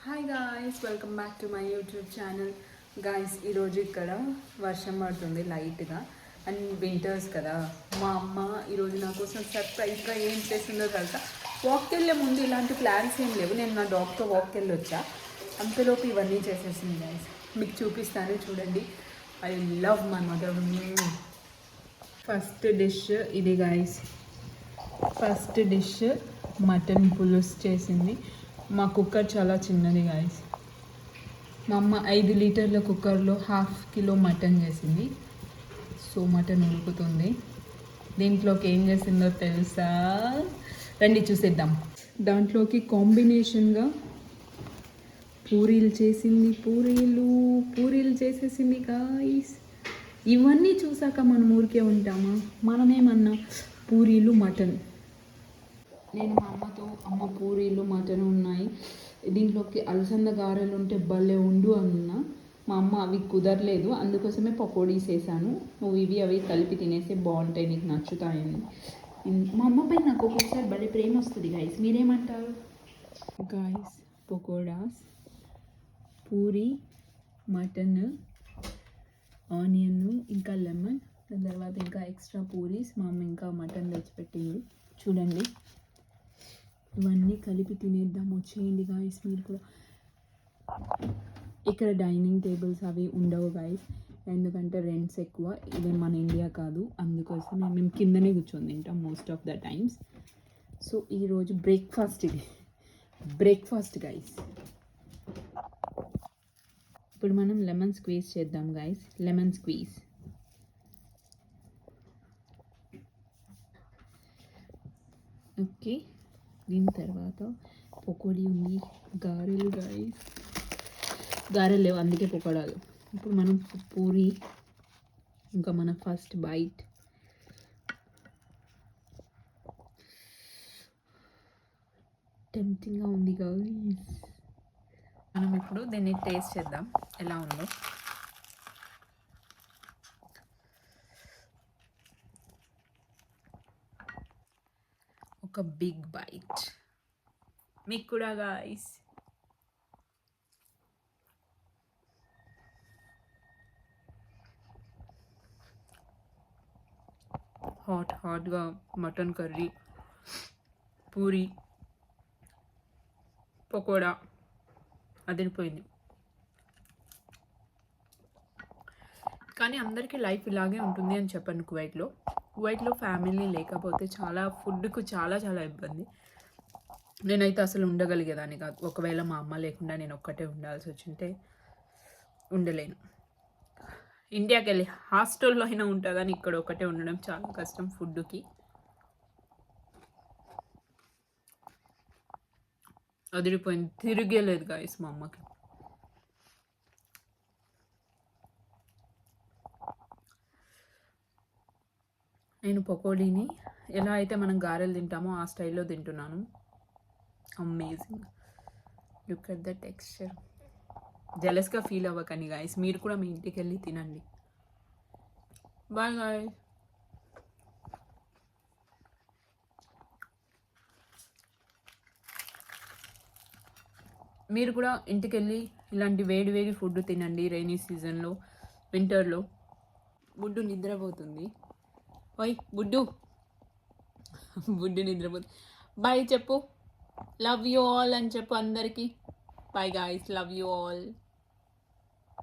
Hi guys, welcome back to my YouTube channel. Guys, ఈరోజు ఇక్కడ వర్షం పడుతుంది లైట్గా. అండ్ వింటర్స్ కదా. మా అమ్మ ఈరోజు నా కోసం సర్ప్రైజ్గా ఏం చేసిందో తెలుసా. వాక్కి వెళ్ళే ముందు ఇలాంటి ప్లాన్స్ ఏం లేవు. నేను నా డాగ్తో వాక్కి వెళ్ళి వచ్చా. అంతలోపు ఇవన్నీ చేసేసింది గాయ్స్. మీకు చూపిస్తాను చూడండి. I love my mother. First dish ఇది గాయ్స్. ఫస్ట్ డిష్ మటన్ పులుసు చేసింది. మా కుక్కర్ చాలా చిన్నది గాయస్. మా అమ్మ 5 లీటర్ల కుక్కర్లో 1/2 కిలో మటన్ చేసింది. సో మటన్ ఉడుకుతుంది. దీంట్లోకి ఏం చేసిందో తెలుసా? రండి చూసేద్దాం. దాంట్లోకి కాంబినేషన్గా పూరీలు చేసింది. పూరీలు చేసేసింది గాయస్. ఇవన్నీ చూసాక మనం ఊరికే ఉంటామా? మనమేమన్నా పూరీలు మటన్. నేను మా అమ్మ పూరీలు మటన్ ఉన్నాయి, దీంట్లోకి అలసంద గారెలు ఉంటే భలే ఉండు అన్నా. మా అమ్మ అవి కుదరలేదు, అందుకోసమే పకోడీస్ వేసాను. నువ్వు అవి కలిపి తినేస్తే బాగుంటాయి, నీకు నచ్చుతాయని. మా అమ్మపై నాకు ఒక్కొక్కసారి భలే ప్రేమ వస్తుంది గాయస్. మీరేమంటారు guys? Pakodas, puri, mutton, onion, ఇంకా లెమన్, దాని తర్వాత ఇంకా ఎక్స్ట్రా పూరీస్. మా అమ్మ ఇంకా మటన్ తెచ్చిపెట్టింది చూడండి. ఇవన్నీ కలిపి తినేద్దాం, వచ్చేయండి గాయస్ మీరు కూడా. ఇక్కడ డైనింగ్ టేబుల్స్ అవి ఉండవు గాయస్, ఎందుకంటే రెంట్స్ ఎక్కువ. ఇది మన ఇండియా కాదు, అందుకోసం మేము కిందనే కూర్చొని తింటాం most of the times. So ఈరోజు బ్రేక్ఫాస్ట్ గాయస్. ఇప్పుడు మనం లెమన్ స్క్వీజ్ చేద్దాం గాయస్. Lemon squeeze. ఓకే, దీని తర్వాత పకోడీ ఉంది, గారెలు గాయస్. గారెలు లేవు అందుకే పకోడాలు. ఇప్పుడు మనం పూరి, ఇంకా మన ఫస్ట్ బైట్. టెంప్టింగ్గా ఉంది గాయస్. మనం ఇప్పుడు దీన్ని టేస్ట్ చేద్దాం ఎలా ఉందో. ఒక బిగ్ బైట్ మీకు కూడా గాయస్. హాట్గా మటన్ కర్రీ, పూరి, పకోడా అదిరిపోయింది. కానీ అందరికీ లైఫ్ ఇలాగే ఉంటుంది అని చెప్పాను. కువైట్లో ఫ్యామిలీ లేకపోతే ఫుడ్కు చాలా ఇబ్బంది. నేనైతే అసలు ఉండగలిగేదాన్ని కాదు. ఒకవేళ మా అమ్మ లేకుండా నేను ఒక్కటే ఉండాల్సి వచ్చింటే ఉండలేను. ఇండియాకి వెళ్ళి హాస్టల్లో అయినా ఉంటా, కానీ ఇక్కడ ఒకటే ఉండడం చాలా కష్టం ఫుడ్కి. అదిరిపోయింది, తిరిగేలేదు గాయస్ మా అమ్మకి. నేను పకోడీని ఎలా అయితే మనం గారెలు తింటామో ఆ స్టైల్లో తింటున్నాను. Amazing. Look at the texture. జెలస్గా ఫీల్ అవ్వకండి గాయస్, మీరు కూడా మీ ఇంటికి వెళ్ళి తినండి. Bye guys. మీరు కూడా ఇంటికి వెళ్ళి ఇలాంటి వేడి ఫుడ్ తినండి రైనీ సీజన్లో, వింటర్లో. బుడ్డు నిద్రపోతుంది. ఓయ్ బుడ్డు నిద్రపోతుంది. బాయ్ చెప్పు. లవ్ యూ ఆల్ అని చెప్పు అందరికీ. Bye guys, love you all.